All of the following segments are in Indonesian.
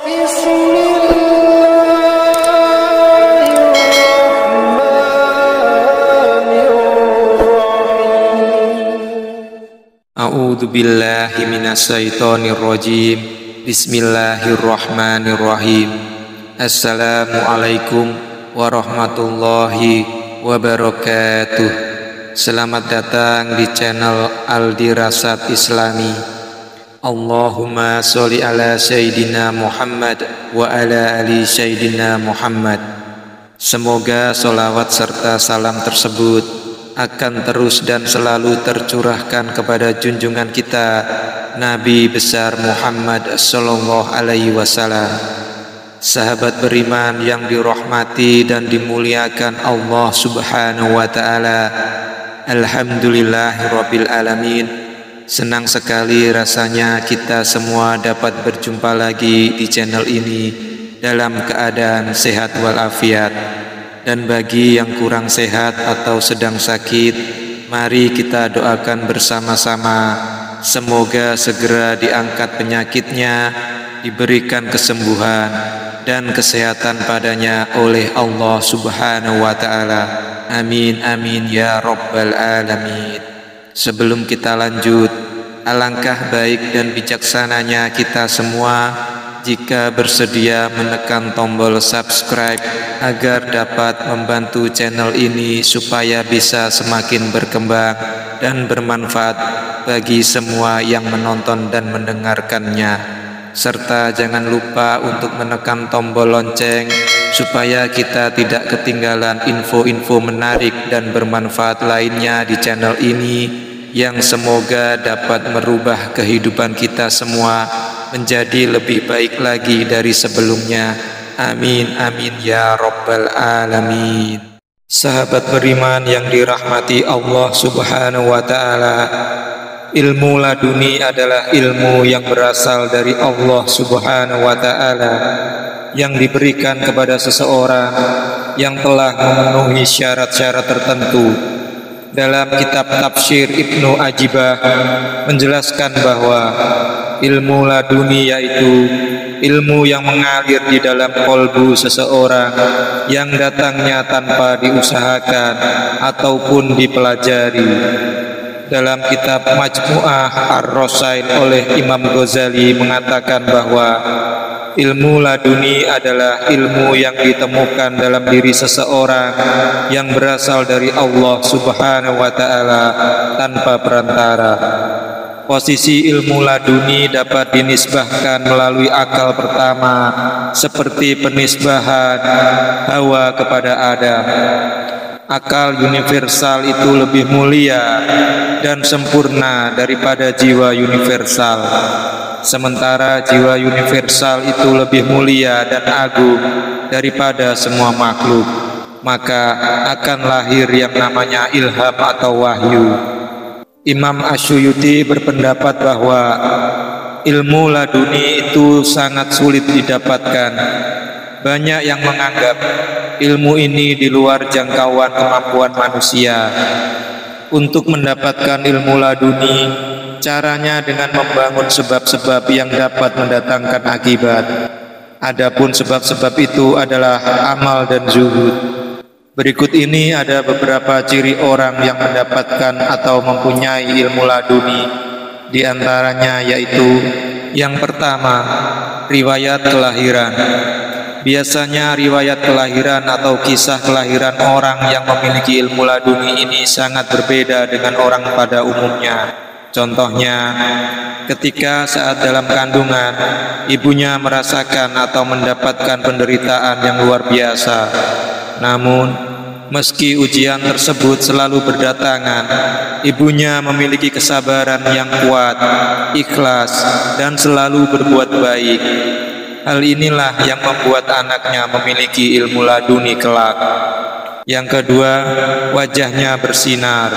A'udzu billahi minasyaitonir rajim. Bismillahirrahmanirrahim. Assalamualaikum warahmatullahi wabarakatuh. Selamat datang di channel Al-Dirasat Islami. Allahumma sholli ala Sayyidina Muhammad wa ala ali Sayyidina Muhammad. Semoga sholawat serta salam tersebut akan terus dan selalu tercurahkan kepada junjungan kita Nabi besar Muhammad sallallahu alaihi wasallam, sahabat beriman yang dirahmati dan dimuliakan Allah subhanahu wa ta'ala. Alhamdulillahirabbil alamin. Senang sekali rasanya kita semua dapat berjumpa lagi di channel ini dalam keadaan sehat walafiat. Dan bagi yang kurang sehat atau sedang sakit, mari kita doakan bersama-sama, semoga segera diangkat penyakitnya, diberikan kesembuhan dan kesehatan padanya oleh Allah subhanahu wa ta'ala. Amin amin ya rabbal alamin. Sebelum kita lanjut, alangkah baik dan bijaksananya kita semua jika bersedia menekan tombol subscribe agar dapat membantu channel ini supaya bisa semakin berkembang dan bermanfaat bagi semua yang menonton dan mendengarkannya. Serta jangan lupa untuk menekan tombol lonceng supaya kita tidak ketinggalan info-info menarik dan bermanfaat lainnya di channel ini yang semoga dapat merubah kehidupan kita semua menjadi lebih baik lagi dari sebelumnya. Amin amin ya rabbal alamin. Sahabat beriman yang dirahmati Allah subhanahu wa ta'ala, ilmu laduni adalah ilmu yang berasal dari Allah subhanahu wa ta'ala, yang diberikan kepada seseorang yang telah memenuhi syarat-syarat tertentu. Dalam kitab tafsir Ibnu Ajibah menjelaskan bahwa ilmu laduni yaitu ilmu yang mengalir di dalam kolbu seseorang yang datangnya tanpa diusahakan ataupun dipelajari. Dalam kitab Majmu'ah Ar-Rasail oleh Imam Ghazali mengatakan bahwa ilmu laduni adalah ilmu yang ditemukan dalam diri seseorang yang berasal dari Allah subhanahu wa ta'ala tanpa perantara. Posisi ilmu laduni dapat dinisbahkan melalui akal pertama, seperti penisbahan Hawa kepada Adam. Akal universal itu lebih mulia dan sempurna daripada jiwa universal. Sementara jiwa universal itu lebih mulia dan agung daripada semua makhluk. Maka akan lahir yang namanya ilham atau wahyu. Imam Asyuyuti berpendapat bahwa ilmu laduni itu sangat sulit didapatkan. Banyak yang menganggap ilmu ini di luar jangkauan kemampuan manusia. Untuk mendapatkan ilmu laduni, caranya dengan membangun sebab-sebab yang dapat mendatangkan akibat. Adapun sebab-sebab itu adalah amal dan zuhud. Berikut ini ada beberapa ciri orang yang mendapatkan atau mempunyai ilmu laduni. Di antaranya yaitu yang pertama, riwayat kelahiran. Biasanya riwayat kelahiran atau kisah kelahiran orang yang memiliki ilmu laduni ini sangat berbeda dengan orang pada umumnya. Contohnya, ketika saat dalam kandungan, ibunya merasakan atau mendapatkan penderitaan yang luar biasa. Namun, meski ujian tersebut selalu berdatangan, ibunya memiliki kesabaran yang kuat, ikhlas, dan selalu berbuat baik. Hal inilah yang membuat anaknya memiliki ilmu laduni kelak. Yang kedua, wajahnya bersinar.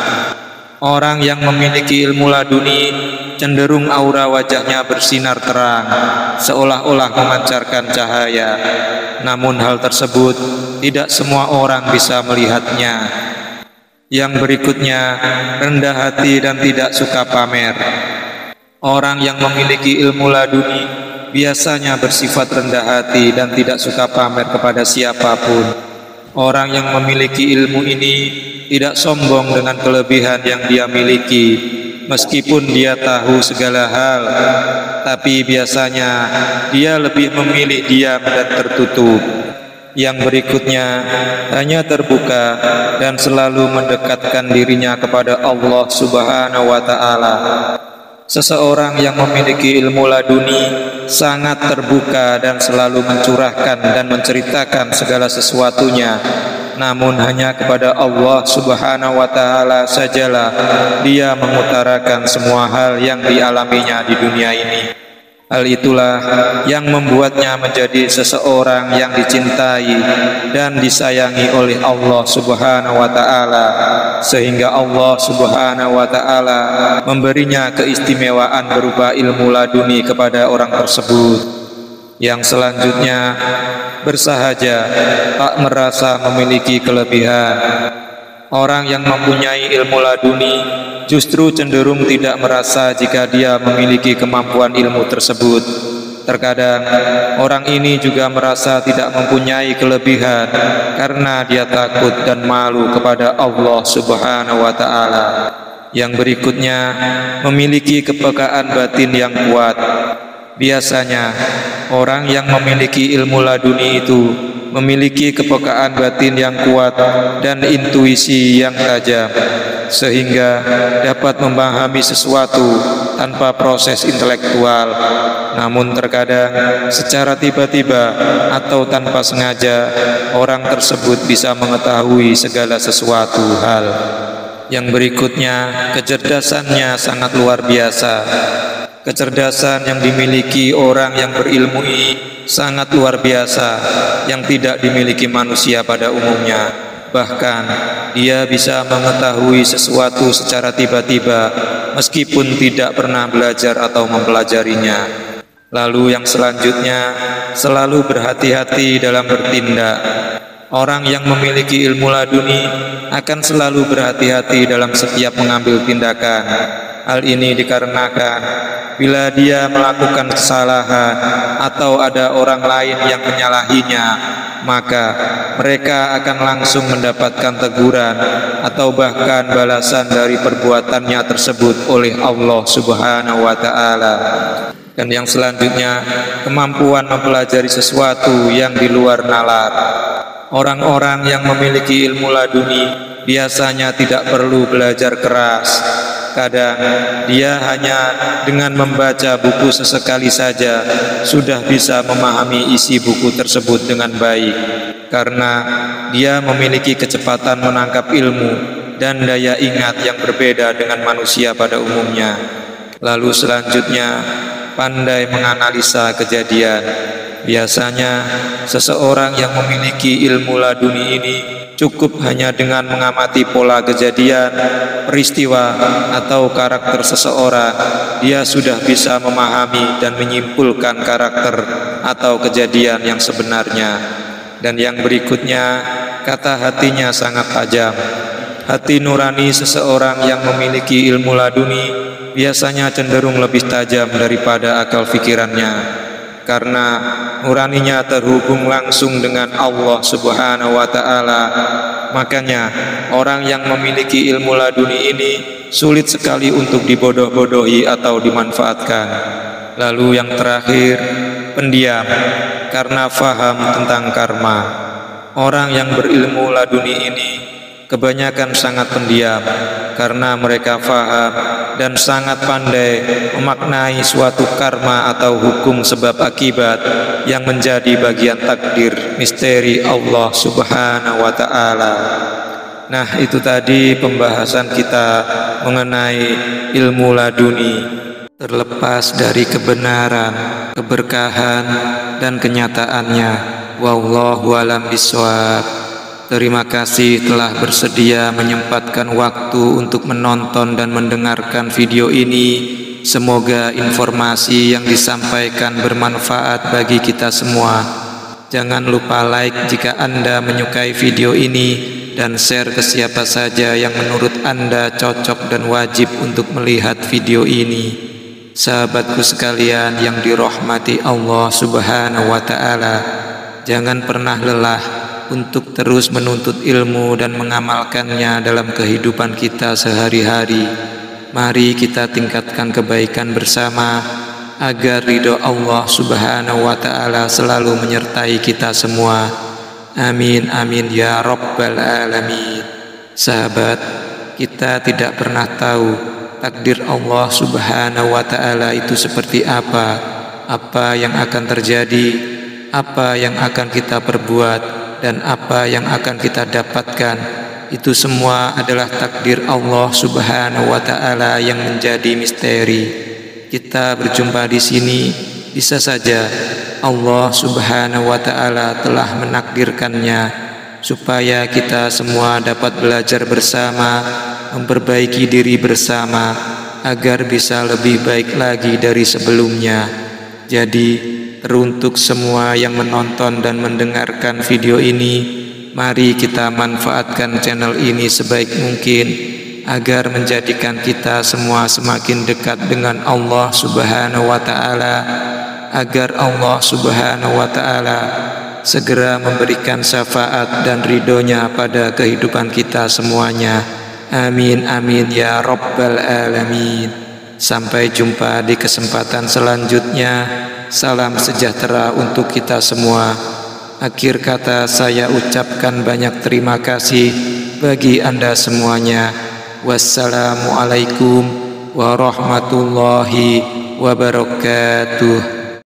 Orang yang memiliki ilmu laduni cenderung aura wajahnya bersinar terang, seolah-olah memancarkan cahaya. Namun hal tersebut tidak semua orang bisa melihatnya. Yang berikutnya, rendah hati dan tidak suka pamer. Orang yang memiliki ilmu laduni biasanya bersifat rendah hati dan tidak suka pamer kepada siapapun. Orang yang memiliki ilmu ini tidak sombong dengan kelebihan yang dia miliki, meskipun dia tahu segala hal, tapi biasanya dia lebih memilih diam dan tertutup. Yang berikutnya hanya terbuka dan selalu mendekatkan dirinya kepada Allah Subhanahu wa ta'ala. Seseorang yang memiliki ilmu laduni sangat terbuka dan selalu mencurahkan dan menceritakan segala sesuatunya, namun hanya kepada Allah Subhanahu wa ta'ala sajalah dia mengutarakan semua hal yang dialaminya di dunia ini. Hal itulah yang membuatnya menjadi seseorang yang dicintai dan disayangi oleh Allah Subhanahu wa ta'ala, sehingga Allah Subhanahu wa ta'ala memberinya keistimewaan berupa ilmu laduni kepada orang tersebut. Yang selanjutnya, bersahaja, tak merasa memiliki kelebihan. Orang yang mempunyai ilmu laduni justru cenderung tidak merasa jika dia memiliki kemampuan ilmu tersebut. Terkadang orang ini juga merasa tidak mempunyai kelebihan karena dia takut dan malu kepada Allah Subhanahu wa ta'ala. Yang berikutnya, memiliki kepekaan batin yang kuat. Biasanya orang yang memiliki ilmu laduni itu memiliki kepekaan batin yang kuat dan intuisi yang tajam, sehingga dapat memahami sesuatu tanpa proses intelektual. Namun terkadang secara tiba-tiba atau tanpa sengaja orang tersebut bisa mengetahui segala sesuatu hal. Yang berikutnya, kecerdasannya sangat luar biasa. Kecerdasan yang dimiliki orang yang berilmu ini sangat luar biasa, yang tidak dimiliki manusia pada umumnya. Bahkan dia bisa mengetahui sesuatu secara tiba-tiba meskipun tidak pernah belajar atau mempelajarinya. Lalu yang selanjutnya, selalu berhati-hati dalam bertindak. Orang yang memiliki ilmu laduni akan selalu berhati-hati dalam setiap mengambil tindakan. Hal ini dikarenakan bila dia melakukan kesalahan atau ada orang lain yang menyalahinya, maka mereka akan langsung mendapatkan teguran atau bahkan balasan dari perbuatannya tersebut oleh Allah Subhanahu wa ta'ala. Dan yang selanjutnya, kemampuan mempelajari sesuatu yang di luar nalar. Orang-orang yang memiliki ilmu laduni biasanya tidak perlu belajar keras. Kadang dia hanya dengan membaca buku sesekali saja sudah bisa memahami isi buku tersebut dengan baik, karena dia memiliki kecepatan menangkap ilmu dan daya ingat yang berbeda dengan manusia pada umumnya. Lalu selanjutnya, pandai menganalisa kejadian. Biasanya seseorang yang memiliki ilmu laduni ini cukup hanya dengan mengamati pola kejadian, peristiwa, atau karakter seseorang, dia sudah bisa memahami dan menyimpulkan karakter atau kejadian yang sebenarnya. Dan yang berikutnya, kata hatinya sangat tajam. Hati nurani seseorang yang memiliki ilmu laduni biasanya cenderung lebih tajam daripada akal pikirannya, karena nuraninya terhubung langsung dengan Allah Subhanahu wa ta'ala. Makanya orang yang memiliki ilmu laduni ini sulit sekali untuk dibodoh-bodohi atau dimanfaatkan. Lalu yang terakhir, pendiam, karena faham tentang karma. Orang yang berilmu laduni ini kebanyakan sangat pendiam karena mereka faham dan sangat pandai memaknai suatu karma atau hukum sebab akibat yang menjadi bagian takdir misteri Allah Subhanahu wa ta'ala. Nah, itu tadi pembahasan kita mengenai ilmu laduni. Terlepas dari kebenaran, keberkahan, dan kenyataannya, wallahu a'lam bishawab. Terima kasih telah bersedia menyempatkan waktu untuk menonton dan mendengarkan video ini. Semoga informasi yang disampaikan bermanfaat bagi kita semua. Jangan lupa like jika Anda menyukai video ini dan share ke siapa saja yang menurut Anda cocok dan wajib untuk melihat video ini. Sahabatku sekalian yang dirahmati Allah Subhanahu wa Ta'ala, jangan pernah lelah untuk terus menuntut ilmu dan mengamalkannya dalam kehidupan kita sehari-hari. Mari kita tingkatkan kebaikan bersama agar ridho Allah Subhanahu wa Ta'ala selalu menyertai kita semua. Amin amin ya rabbal alamin. Sahabat, kita tidak pernah tahu takdir Allah Subhanahu wa Ta'ala itu seperti apa yang akan terjadi, apa yang akan kita perbuat, dan apa yang akan kita dapatkan. Itu semua adalah takdir Allah Subhanahu wa Ta'ala yang menjadi misteri. Kita berjumpa di sini, bisa saja Allah Subhanahu wa Ta'ala telah menakdirkannya supaya kita semua dapat belajar bersama, memperbaiki diri bersama agar bisa lebih baik lagi dari sebelumnya. Jadi, teruntuk semua yang menonton dan mendengarkan video ini, mari kita manfaatkan channel ini sebaik mungkin agar menjadikan kita semua semakin dekat dengan Allah Subhanahu wa Ta'ala, agar Allah Subhanahu wa Ta'ala segera memberikan syafaat dan ridhonya pada kehidupan kita semuanya. Amin amin ya rabbal alamin. Sampai jumpa di kesempatan selanjutnya. Salam sejahtera untuk kita semua. Akhir kata saya ucapkan banyak terima kasih bagi Anda semuanya. Wassalamualaikum warahmatullahi wabarakatuh.